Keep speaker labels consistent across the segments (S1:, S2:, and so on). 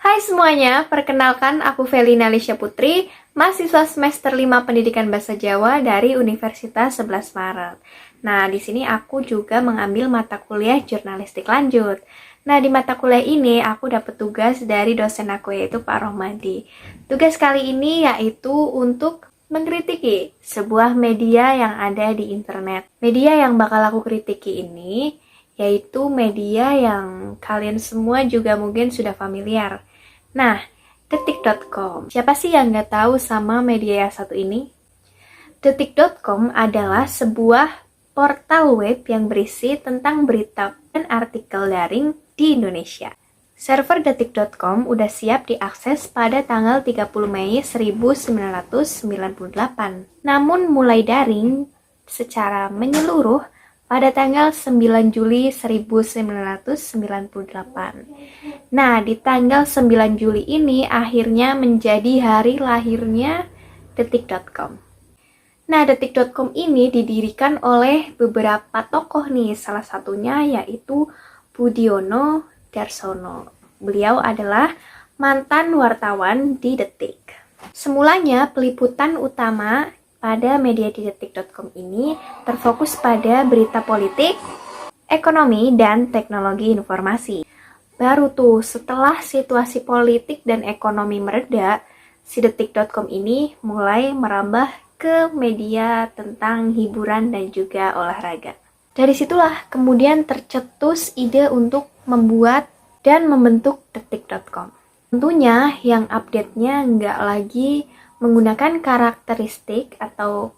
S1: Hai semuanya, perkenalkan aku Felina Lisha Putri, mahasiswa semester 5 Pendidikan Bahasa Jawa dari Universitas 11 Maret. Nah, di sini aku juga mengambil mata kuliah jurnalistik lanjut. Nah, di mata kuliah ini aku dapat tugas dari dosen aku yaitu Pak Rohmadi. Tugas kali ini yaitu untuk mengkritiki sebuah media yang ada di internet. Media yang bakal aku kritiki ini yaitu media yang kalian semua juga mungkin sudah familiar. Nah, detik.com. Siapa sih yang nggak tahu sama media yang satu ini? Detik.com adalah sebuah portal web yang berisi tentang berita dan artikel daring di Indonesia. Server detik.com udah siap diakses pada tanggal 30 Mei 1998. Namun mulai daring secara menyeluruh pada tanggal 9 Juli 1998. Nah, di tanggal 9 Juli ini akhirnya menjadi hari lahirnya detik.com. Nah, detik.com ini didirikan oleh beberapa tokoh nih, salah satunya yaitu Budiono Darsono. Beliau adalah mantan wartawan di Detik. Semulanya peliputan utama pada media di detik.com ini terfokus pada berita politik, ekonomi, dan teknologi informasi. Baru tuh setelah situasi politik dan ekonomi mereda, si detik.com ini mulai merambah ke media tentang hiburan dan juga olahraga. Dari situlah kemudian tercetus ide untuk membuat dan membentuk detik.com. Tentunya yang update-nya nggak lagi menggunakan karakteristik atau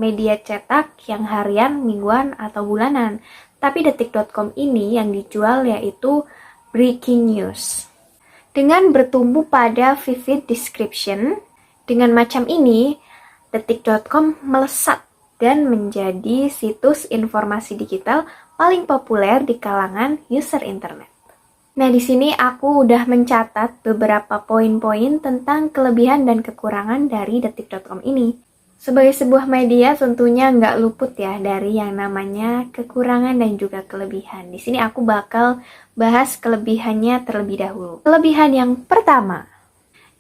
S1: media cetak yang harian, mingguan, atau bulanan. Tapi detik.com ini yang dijual yaitu breaking news. Dengan bertumbuh pada vivid description, dengan macam ini, detik.com melesat dan menjadi situs informasi digital paling populer di kalangan user internet. Nah, di sini aku udah mencatat beberapa poin-poin tentang kelebihan dan kekurangan dari detik.com ini. Sebagai sebuah media tentunya nggak luput ya dari yang namanya kekurangan dan juga kelebihan. Di sini aku bakal bahas kelebihannya terlebih dahulu. Kelebihan yang pertama,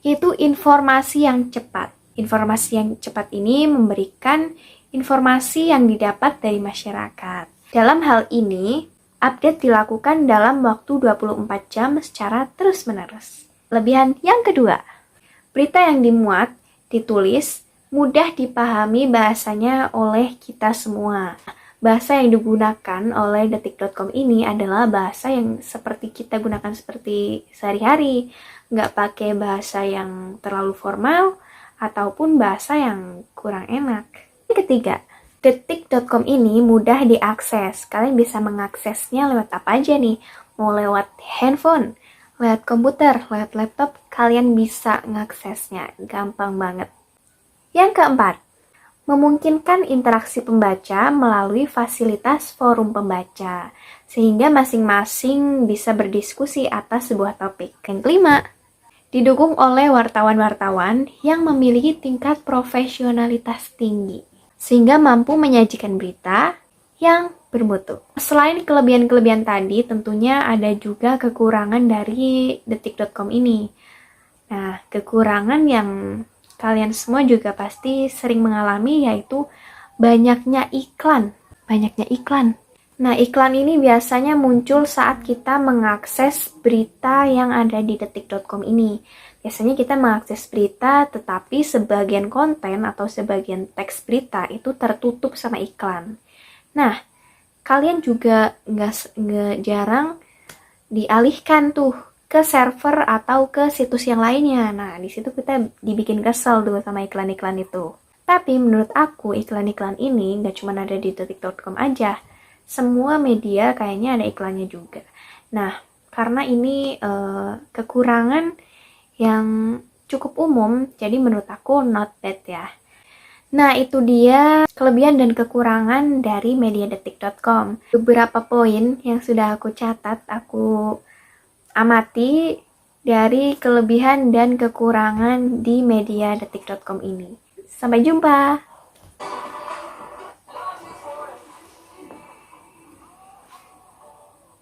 S1: yaitu informasi yang cepat. Informasi yang cepat ini memberikan informasi yang didapat dari masyarakat. Dalam hal ini, update dilakukan dalam waktu 24 jam secara terus-menerus. Kelebihan yang kedua, berita yang dimuat, ditulis, mudah dipahami bahasanya oleh kita semua. Bahasa yang digunakan oleh detik.com ini adalah bahasa yang seperti kita gunakan seperti sehari-hari. Nggak pakai bahasa yang terlalu formal ataupun bahasa yang kurang enak. Yang ketiga, detik.com ini mudah diakses. Kalian bisa mengaksesnya lewat apa aja nih? Mau lewat handphone, lewat komputer, lewat laptop, kalian bisa mengaksesnya. Gampang banget. Yang keempat, memungkinkan interaksi pembaca melalui fasilitas forum pembaca, sehingga masing-masing bisa berdiskusi atas sebuah topik. Yang kelima, didukung oleh wartawan-wartawan yang memiliki tingkat profesionalitas tinggi, sehingga mampu menyajikan berita yang bermutu. Selain kelebihan-kelebihan tadi, tentunya ada juga kekurangan dari detik.com ini. Nah, kekurangan yang kalian semua juga pasti sering mengalami yaitu banyaknya iklan. Nah, iklan ini biasanya muncul saat kita mengakses berita yang ada di detik.com ini. Biasanya kita mengakses berita, tetapi sebagian konten atau sebagian teks berita itu tertutup sama iklan. Nah, kalian juga nggak jarang dialihkan tuh ke server atau ke situs yang lainnya. Nah, di situ kita dibikin kesel tuh sama iklan-iklan itu. Tapi menurut aku, iklan-iklan ini nggak cuma ada di detik.com aja. Semua media kayaknya ada iklannya juga. Nah, karena ini kekurangan yang cukup umum, jadi menurut aku not bad ya. Nah, itu dia kelebihan dan kekurangan dari media detik.com. Beberapa poin yang sudah aku catat, aku amati dari kelebihan dan kekurangan di media detik.com ini. Sampai jumpa!